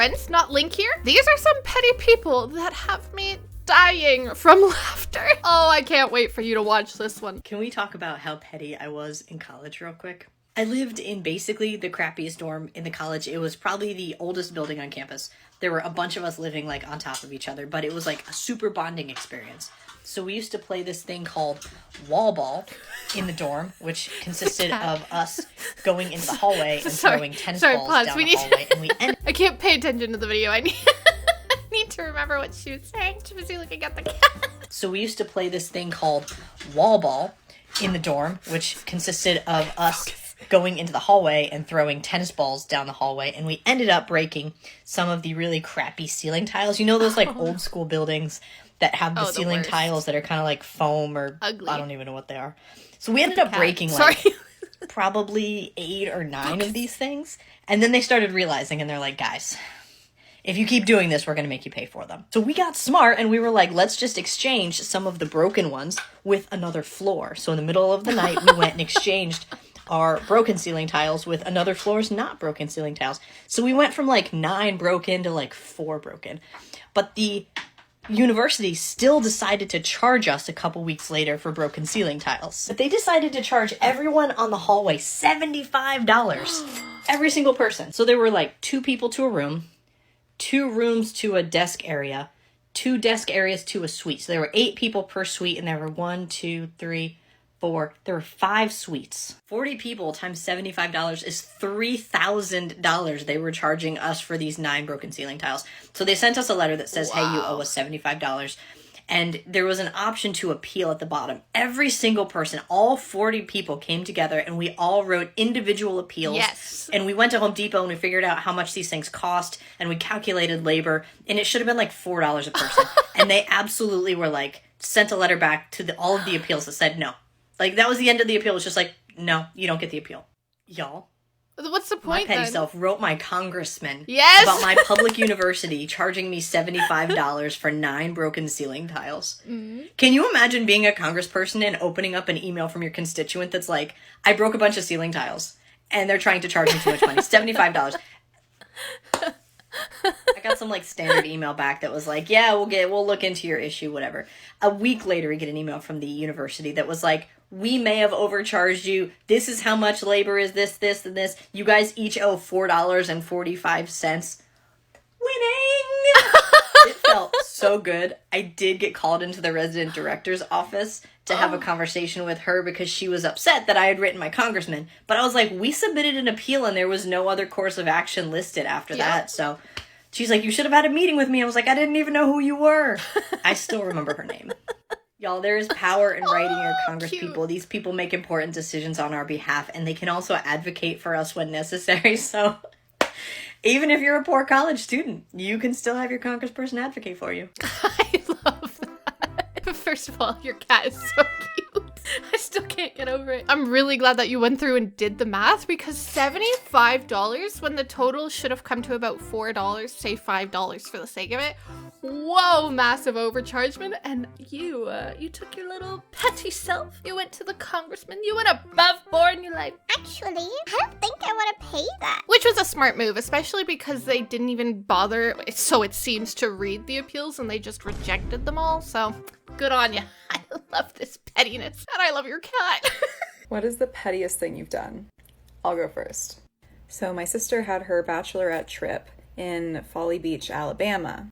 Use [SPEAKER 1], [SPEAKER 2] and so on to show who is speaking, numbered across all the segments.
[SPEAKER 1] friends, not Link here. These are some petty people that have me dying from laughter. Oh, I can't wait for you to watch this one.
[SPEAKER 2] Can we talk about how petty I was in college real quick? I lived in basically the crappiest dorm in the college. It was probably the oldest building on campus. There were a bunch of us living like on top of each other, but it was like a super bonding experience. So we used to play this thing called wall ball in the dorm, which consisted of us going into the hallway and throwing tennis balls down the hallway. And we
[SPEAKER 1] I can't pay attention to the video. I need to remember what she was saying. She was looking at the cat.
[SPEAKER 2] So we used to play this thing called wall ball in the dorm, which consisted of us going into the hallway and throwing tennis balls down the hallway, and we ended up breaking some of the really crappy ceiling tiles. You know those like old school buildings that have the ceiling tiles that are kind of like foam or ugly. I don't even know what they are. So we ended up breaking like probably 8 or 9 of these things, and then they started realizing, and they're like, guys, if you keep doing this, we're going to make you pay for them. So we got smart, and we were like, let's just exchange some of the broken ones with another floor. So in the middle of the night, we went and exchanged our broken ceiling tiles with another floor's not broken ceiling tiles. So we went from like 9 broken to like 4 broken. But the university still decided to charge us a couple weeks later for broken ceiling tiles. But they decided to charge everyone on the hallway $75. Every single person. So there were like 2 people to a room, 2 rooms to a desk area, 2 desk areas to a suite. So there were 8 people per suite, and there were 1, 2, 3, 4. There were 5 suites. 40 people times $75 is $3,000 they were charging us for these 9 broken ceiling tiles. So they sent us a letter that says, hey, you owe us $75. And there was an option to appeal at the bottom. Every single person, all 40 people came together, and we all wrote individual appeals.
[SPEAKER 1] Yes.
[SPEAKER 2] And we went to Home Depot and we figured out how much these things cost, and we calculated labor, and it should have been like $4 a person. And they absolutely were like, sent a letter back to all of the appeals that said no. Like, that was the end of the appeal. It was just like, no, you don't get the appeal. Y'all.
[SPEAKER 1] What's the point,
[SPEAKER 2] My petty
[SPEAKER 1] then?
[SPEAKER 2] self wrote my congressman
[SPEAKER 1] about
[SPEAKER 2] my public university charging me $75 for 9 broken ceiling tiles. Mm-hmm. Can you imagine being a congressperson and opening up an email from your constituent that's like, I broke a bunch of ceiling tiles, and they're trying to charge me too much money. $75. I got some like standard email back that was like, yeah, we'll look into your issue, whatever. A week later, we get an email from the university that was like, we may have overcharged you. This is how much labor is this, and this. You guys each owe $4.45. Winning! It felt so good. I did get called into the resident director's office to have a conversation with her because she was upset that I had written my congressman. But I was like, we submitted an appeal and there was no other course of action listed after that. So she's like, you should have had a meeting with me. I was like, I didn't even know who you were. I still remember her name. Y'all, there is power in writing your congresspeople. These people make important decisions on our behalf, and they can also advocate for us when necessary. So even if you're a poor college student, you can still have your congressperson advocate for you.
[SPEAKER 1] I love that. First of all, your cat is so cute. I still can't get over it. I'm really glad that you went through and did the math, because $75 when the total should have come to about $4, say $5 for the sake of it. Whoa, massive overchargement. And you took your little petty self. You went to the congressman. You went above board and you're like,
[SPEAKER 3] actually, I don't think I want to pay that.
[SPEAKER 1] Which was a smart move, especially because they didn't even bother, so it seems, to read the appeals, and they just rejected them all. So good on you. I love this pettiness, and I love your cat.
[SPEAKER 4] What is the pettiest thing you've done? I'll go first. So my sister had her bachelorette trip in Folly Beach, Alabama,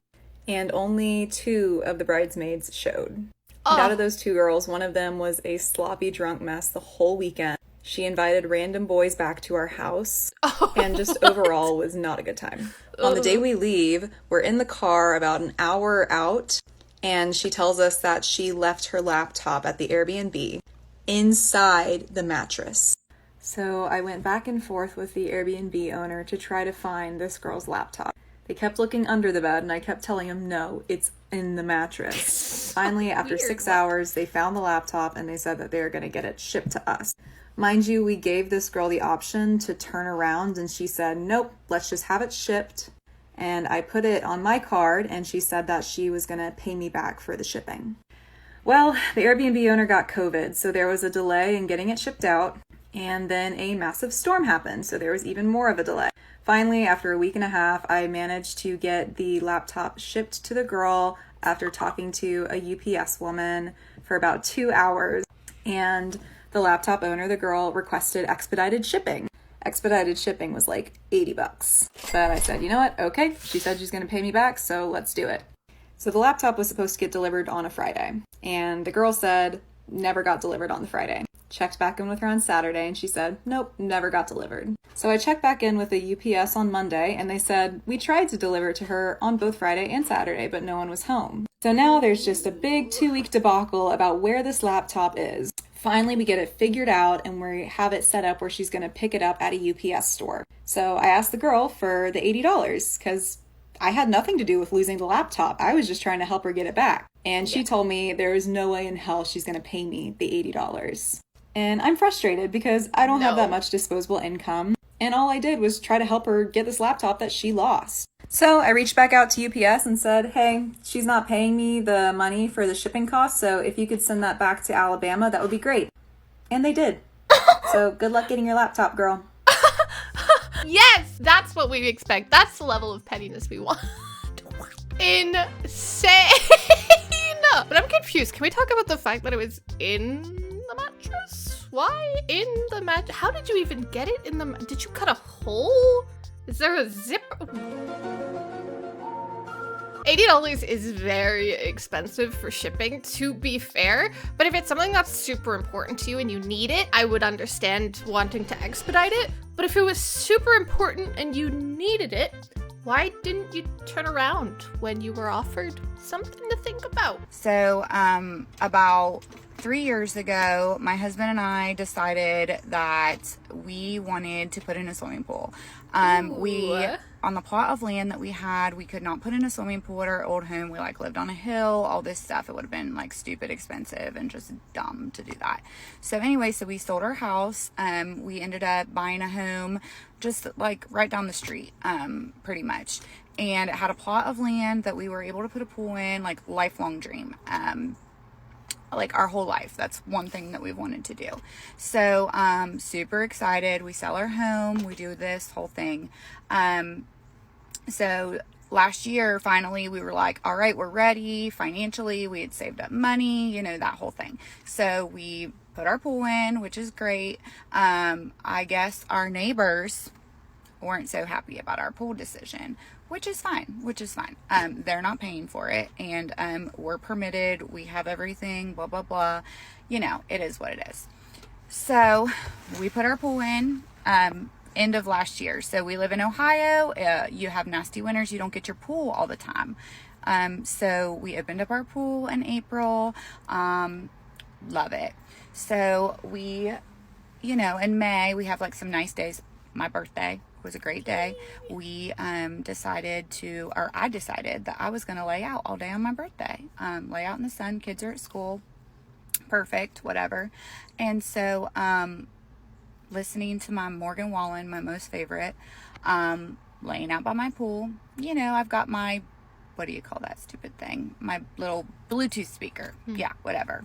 [SPEAKER 4] and only 2 of the bridesmaids showed. And out of those 2 girls, one of them was a sloppy drunk mess the whole weekend. She invited random boys back to our house, and just overall was not a good time. On the day we leave, we're in the car about an hour out, and she tells us that she left her laptop at the Airbnb inside the mattress. So I went back and forth with the Airbnb owner to try to find this girl's laptop. They kept looking under the bed, and I kept telling them, no, it's in the mattress. Finally, after 6 hours, they found the laptop, and they said that they were going to get it shipped to us. Mind you, we gave this girl the option to turn around, and she said, nope, let's just have it shipped. And I put it on my card, and she said that she was going to pay me back for the shipping. Well, the Airbnb owner got COVID, so there was a delay in getting it shipped out, and then a massive storm happened, so there was even more of a delay. Finally, after a week and a half, I managed to get the laptop shipped to the girl after talking to a UPS woman for about 2 hours. And the laptop owner, the girl, requested expedited shipping. Expedited shipping was like $80. But I said, you know what? Okay. She said she's going to pay me back, so let's do it. So the laptop was supposed to get delivered on a Friday. And the girl said, never got delivered on the Friday. Checked back in with her on Saturday and she said, nope, never got delivered. So I checked back in with the UPS on Monday and they said, we tried to deliver to her on both Friday and Saturday, but no one was home. So now there's just a big 2-week debacle about where this laptop is. Finally, we get it figured out and we have it set up where she's going to pick it up at a UPS store. So I asked the girl for the $80 because I had nothing to do with losing the laptop. I was just trying to help her get it back. And she told me there is no way in hell she's going to pay me the $80. And I'm frustrated because I don't have that much disposable income. And all I did was try to help her get this laptop that she lost. So I reached back out to UPS and said, hey, she's not paying me the money for the shipping costs, so if you could send that back to Alabama, that would be great. And they did. So good luck getting your laptop, girl.
[SPEAKER 1] Yes, that's what we expect. That's the level of pettiness we want. Insane. But I'm confused. Can we talk about the fact that it was in the mattress? Why in the mattress? How did you even get it in the did you cut a hole? Is there a zipper? $80 is very expensive for shipping, to be fair, but if it's something that's super important to you and you need it, I would understand wanting to expedite it. But if it was super important and you needed it, why didn't you turn around when you were offered something to think about?
[SPEAKER 5] So, about 3 years ago, my husband and I decided that we wanted to put in a swimming pool. On the plot of land that we had, we could not put in a swimming pool at our old home. We lived on a hill, all this stuff. It would have been stupid expensive and just dumb to do that. So anyway, so we sold our house. We ended up buying a home just right down the street, pretty much. And it had a plot of land that we were able to put a pool in, lifelong dream. Our whole life. That's one thing that we've wanted to do. So, super excited. We sell our home. We do this whole thing. So last year, finally, we were like, all right, we're ready financially. We had saved up money, that whole thing. So we put our pool in, which is great. I guess our neighbors weren't so happy about our pool decision, which is fine. They're not paying for it, and we're permitted. We have everything, blah, blah, blah. It is what it is. So we put our pool in end of last year. So we live in Ohio. You have nasty winters. You don't get your pool all the time. So we opened up our pool in April. Love it. So we, in May, we have some nice days. My birthday was a great day. I decided that I was going to lay out all day on my birthday. Lay out in the sun. Kids are at school. Perfect, whatever. And so, listening to my Morgan Wallen, my most favorite, laying out by my pool. I've got my, what do you call that stupid thing? My little Bluetooth speaker. Yeah, whatever.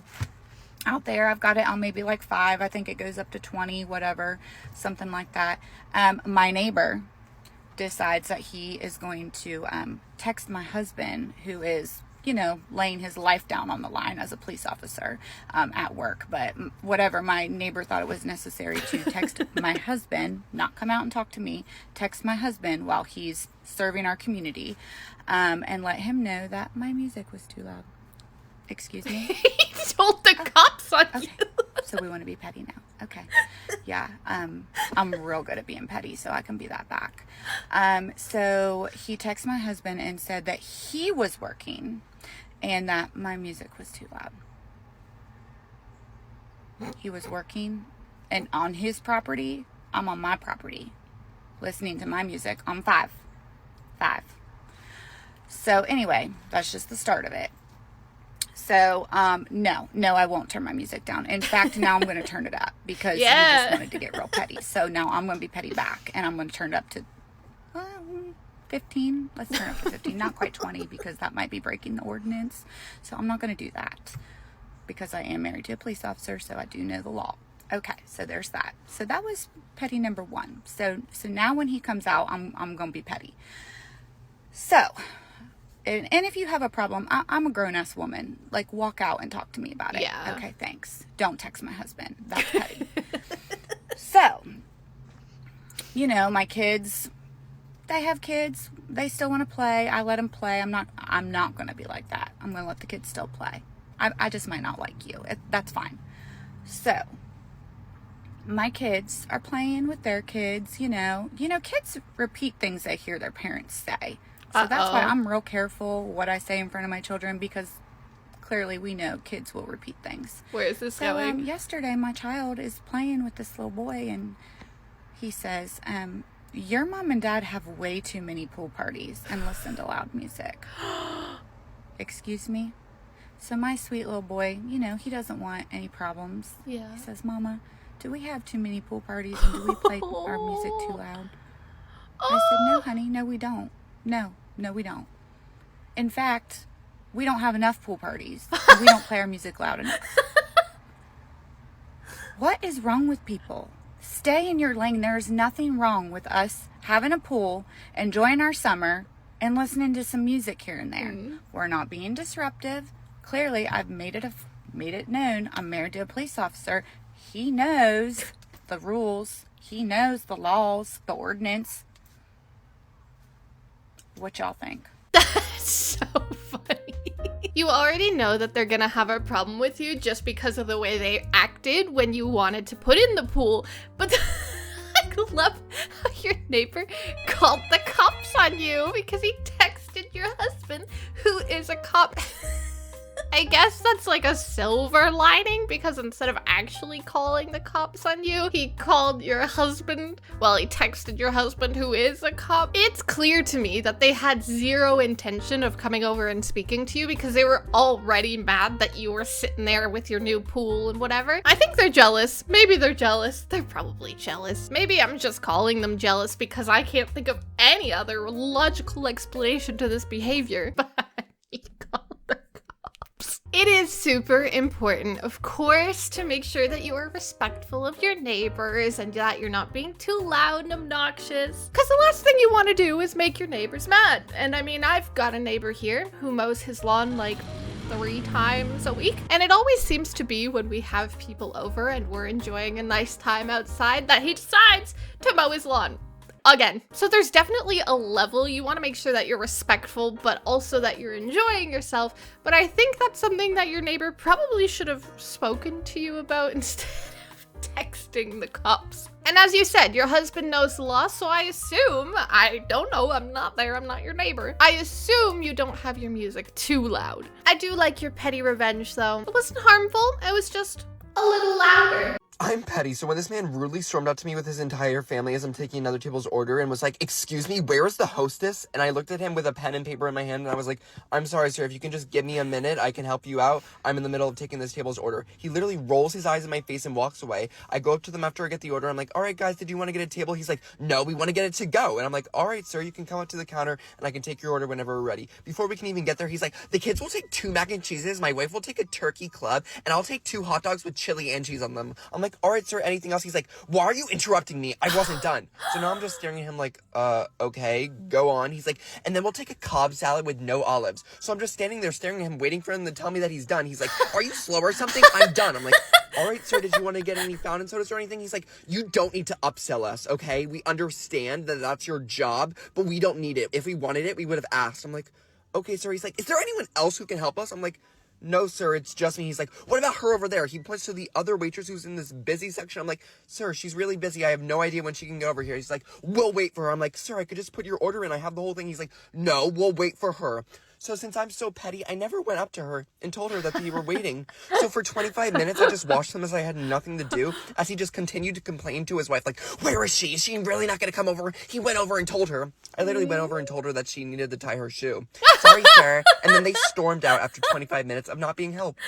[SPEAKER 5] Out there, I've got it on maybe 5. I think it goes up to 20, whatever, something like that. My neighbor decides that he is going to text my husband, who is, laying his life down on the line as a police officer at work. But whatever, my neighbor thought it was necessary to text my husband, not come out and talk to me, text my husband while he's serving our community, and let him know that my music was too loud. Excuse me?
[SPEAKER 1] He told the cops on you.
[SPEAKER 5] So we want to be petty now. Okay. Yeah. I'm real good at being petty, so I can be that back. So he texted my husband and said that he was working and that my music was too loud. He was working and on his property. I'm on my property listening to my music on 5. So anyway, that's just the start of it. So, no, I won't turn my music down. In fact, now I'm going to turn it up because you just wanted to get real petty. So now I'm going to be petty back, and I'm going to turn it up to 15. Let's turn it up to 15. Not quite 20 because that might be breaking the ordinance. So I'm not going to do that because I am married to a police officer, so I do know the law. Okay, so there's that. So that was petty number 1. So now when he comes out, I'm gonna be petty. So, and if you have a problem, I'm a grown-ass woman. Like, walk out and talk to me about it.
[SPEAKER 1] Yeah.
[SPEAKER 5] Okay, thanks. Don't text my husband. That's petty. So, you know, my kids, they have kids. They still want to play. I let them play. I'm not going to be like that. I'm going to let the kids still play. I just might not like you. That's fine. So, my kids are playing with their kids, you know. You know, kids repeat things they hear their parents say. So that's why I'm real careful what I say in front of my children, because clearly we know kids will repeat things.
[SPEAKER 1] Where is this going?
[SPEAKER 5] Yesterday my child is playing with this little boy, and he says, your mom and dad have way too many pool parties and listen to loud music. Excuse me? So my sweet little boy, you know, he doesn't want any problems.
[SPEAKER 1] Yeah.
[SPEAKER 5] He says, Mama, do we have too many pool parties and do we play our music too loud? I said, no, honey, no, we don't. No, we don't. In fact, we don't have enough pool parties. And we don't play our music loud enough. What is wrong with people? Stay in your lane. There is nothing wrong with us having a pool, enjoying our summer, and listening to some music here and there. Mm-hmm. We're not being disruptive. Clearly, I've made it known. I'm married to a police officer. He knows the rules. He knows the laws, the ordinance. What y'all think?
[SPEAKER 1] That's so funny. You already know that they're gonna have a problem with you just because of the way they acted when you wanted to put in the pool. But I love how your neighbor called the cops on you because he texted your husband, who is a cop. I guess that's like a silver lining, because instead of actually calling the cops on you, he called your husband. Well, he texted your husband, who is a cop. It's clear to me that they had zero intention of coming over and speaking to you because they were already mad that you were sitting there with your new pool and whatever. I think they're jealous. Maybe they're jealous. They're probably jealous. Maybe I'm just calling them jealous because I can't think of any other logical explanation to this behavior. But he called the cops. It is super important, of course, to make sure that you are respectful of your neighbors and that you're not being too loud and obnoxious. Because the last thing you want to do is make your neighbors mad. And I mean, I've got a neighbor here who mows his lawn like 3 times a week. And it always seems to be when we have people over and we're enjoying a nice time outside that he decides to mow his lawn again. So there's definitely a level. You want to make sure that you're respectful, but also that you're enjoying yourself. But I think that's something that your neighbor probably should have spoken to you about instead of texting the cops. And as you said, your husband knows the law, so I assume, I don't know, I'm not there, I'm not your neighbor. I assume you don't have your music too loud. I do like your petty revenge though. It wasn't harmful, it was just a little louder.
[SPEAKER 6] I'm petty, so when this man rudely stormed up to me with his entire family as I'm taking another table's order and was like, "Excuse me, where is the hostess?" And I looked at him with a pen and paper in my hand and I was like, "I'm sorry, sir, if you can just give me a minute, I can help you out. I'm in the middle of taking this table's order." He literally rolls his eyes in my face and walks away. I go up to them after I get the order. I'm like, "All right, guys, did you want to get a table?" He's like, "No, we want to get it to go." And I'm like, "All right, sir, you can come up to the counter and I can take your order whenever we're ready." Before we can even get there, he's like, "The kids will take 2 mac and cheeses, my wife will take a turkey club, and I'll take 2 hot dogs with chili and cheese on them." I'm like, "All right, sir, anything else?" He's like, "Why are you interrupting me? I wasn't done." So now I'm just staring at him like, okay, go on. He's like, "And then we'll take a Cobb salad with no olives." So I'm just standing there staring at him, waiting for him to tell me that he's done. He's like, "Are you slow or something? I'm done." I'm like, "All right, sir, did you want to get any fountain sodas or anything?" He's like, "You don't need to upsell us, okay? We understand that that's your job, but we don't need it. If we wanted it, we would have asked." I'm like, "Okay, sir." He's like, "Is there anyone else who can help us?" I'm like, "No, sir, it's just me." He's like, "What about her over there?" He points to the other waitress who's in this busy section. I'm like, "Sir, she's really busy. I have no idea when she can get over here." He's like, "We'll wait for her." I'm like, "Sir, I could just put your order in. I have the whole thing." He's like, "No, we'll wait for her." So since I'm so petty, I never went up to her and told her that they were waiting. So for 25 minutes, I just watched them as I had nothing to do, as he just continued to complain to his wife, like, "Where is she? Is she really not going to come over?" He went over and told her. I literally went over and told her that she needed to tie her shoe. "Sorry, sir." And then they stormed out after 25 minutes of not being helped.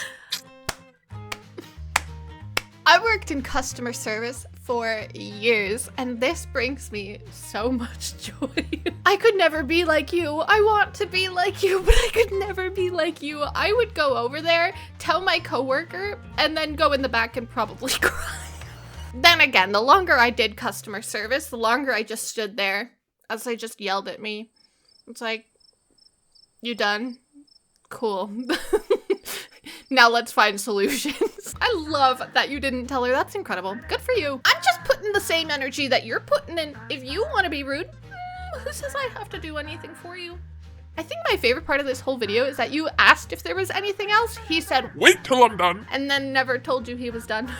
[SPEAKER 1] I worked in customer service for years, and this brings me so much joy. I could never be like you. I want to be like you, but I could never be like you. I would go over there, tell my coworker, and then go in the back and probably cry. Then again, the longer I did customer service, the longer I just stood there as they just yelled at me. It's like, you done? Cool. Now let's find solutions. I love that you didn't tell her. That's incredible. Good for you. I'm just putting the same energy that you're putting in. If you want to be rude, who says I have to do anything for you? I think my favorite part of this whole video is that you asked if there was anything else. He said,
[SPEAKER 7] wait till I'm done.
[SPEAKER 1] And then never told you he was done.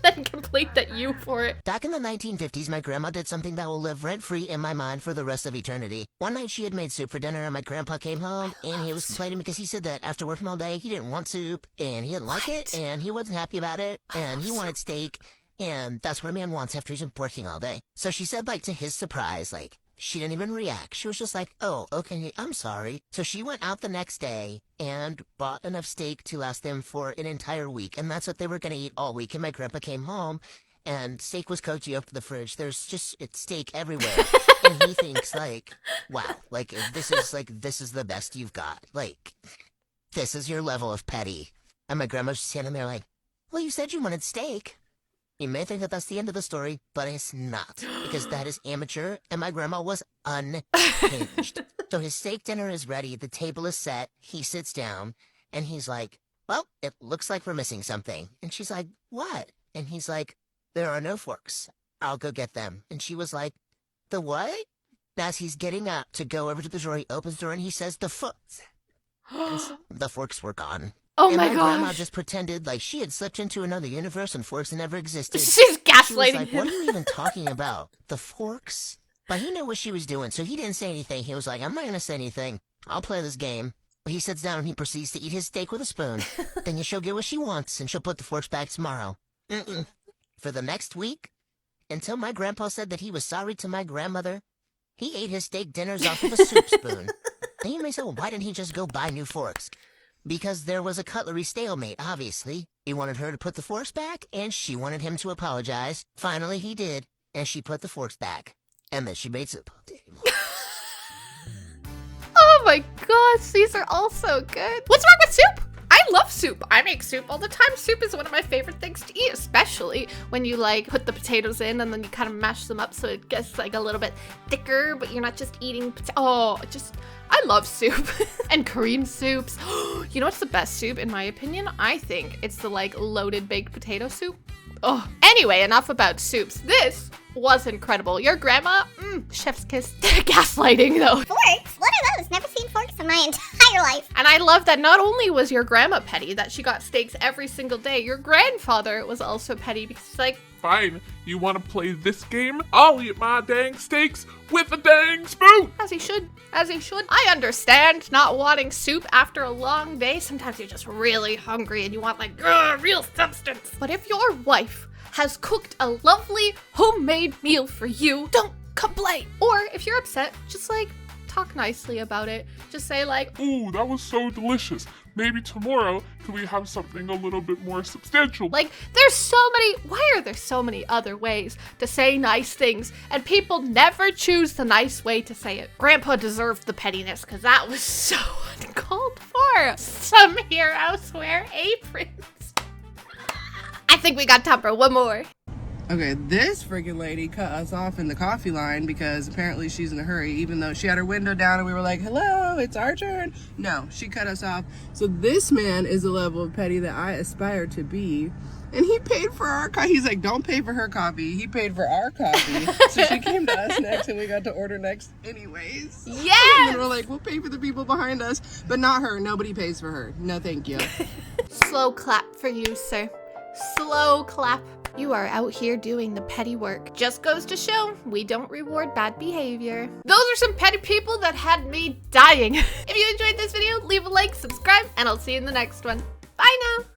[SPEAKER 1] And then complained at you for it.
[SPEAKER 8] Back in the 1950s, my grandma did something that will live rent-free in my mind for the rest of eternity. One night she had made soup for dinner and my grandpa came home and he was complaining because he said that after working all day, he didn't want soup and he didn't like it and he wasn't happy about it and he wanted steak and that's what a man wants after he's been working all day. So she said, like, to his surprise, like, she didn't even react. She was just like, oh, okay, I'm sorry. So she went out the next day and bought enough steak to last them for an entire week. And that's what they were going to eat all week. And my grandpa came home and steak was cozy up to the fridge. There's just, it's steak everywhere. And he thinks like, wow, like this is the best you've got. Like, this is your level of petty. And my grandma's just standing there like, well, you said you wanted steak. You may think that that's the end of the story, but it's not, because that is amateur, and my grandma was unhinged. So his steak dinner is ready, the table is set, he sits down, and he's like, well, it looks like we're missing something. And she's like, what? And he's like, there are no forks. I'll go get them. And she was like, the what? As he's getting up to go over to the drawer, he opens the door and he says, the forks. The forks were gone.
[SPEAKER 1] Oh
[SPEAKER 8] and
[SPEAKER 1] my
[SPEAKER 8] my grandma
[SPEAKER 1] gosh.
[SPEAKER 8] just pretended like she had slipped into another universe and forks never existed.
[SPEAKER 1] She's
[SPEAKER 8] She was
[SPEAKER 1] gaslighting
[SPEAKER 8] like,
[SPEAKER 1] him.
[SPEAKER 8] what are you even talking about? The forks? But he knew what she was doing, so he didn't say anything. He was like, I'm not going to say anything. I'll play this game. He sits down and he proceeds to eat his steak with a spoon. Then she'll get what she wants, and she'll put the forks back tomorrow. For the next week, until my grandpa said that he was sorry to my grandmother, he ate his steak dinners off of a soup spoon. And you may say, well, why didn't he just go buy new forks? Because there was a cutlery stalemate, obviously. He wanted her to put the forks back, and she wanted him to apologize. Finally, he did, and she put the forks back. And then she made soup.
[SPEAKER 1] Oh my gosh, these are all so good. What's wrong with soup? I love soup. I make soup all the time. Soup is one of my favorite things to eat, especially when you like put the potatoes in and then you kind of mash them up so it gets like a little bit thicker, but you're not just eating I love soup. And Korean soups. You know what's the best soup in my opinion? I think it's the like loaded baked potato soup. Oh, anyway, enough about soups. This was incredible. Your grandma, chef's kiss. Gaslighting though.
[SPEAKER 3] Forks? What are those? Never seen forks in my entire life.
[SPEAKER 1] And I love that not only was your grandma petty, that she got steaks every single day, your grandfather was also petty because he's like,
[SPEAKER 7] Fine, you want to play this game? I'll eat my dang steaks with a dang spoon!
[SPEAKER 1] as he should, as he should. I understand not wanting soup after a long day. Sometimes you're just really hungry and you want like real substance. But if your wife has cooked a lovely homemade meal for you, don't complain. Or if you're upset, just like talk nicely about it. Just say like,
[SPEAKER 7] Ooh, that was so delicious. Maybe tomorrow, can we have something a little bit more substantial?
[SPEAKER 1] why are there so many other ways to say nice things and people never choose the nice way to say it? Grandpa deserved the pettiness because that was so uncalled for. Some heroes wear aprons. I think we got time for one more.
[SPEAKER 9] Okay, this freaking lady cut us off in the coffee line because apparently she's in a hurry, even though she had her window down and we were like, hello, it's our turn. No, she cut us off. So this man is the level of petty that I aspire to be. And he paid for our coffee. He's like, don't pay for her coffee. He paid for our coffee. So she came to us next and we got to order next anyways.
[SPEAKER 1] Yes!
[SPEAKER 9] And then we're like, we'll pay for the people behind us, but not her. Nobody pays for her. No, thank you.
[SPEAKER 1] Slow clap for you, sir. Slow clap. You are out here doing the petty work. Just goes to show, we don't reward bad behavior. Those are some petty people that had me dying. If you enjoyed this video, leave a like, subscribe, and I'll see you in the next one. Bye now.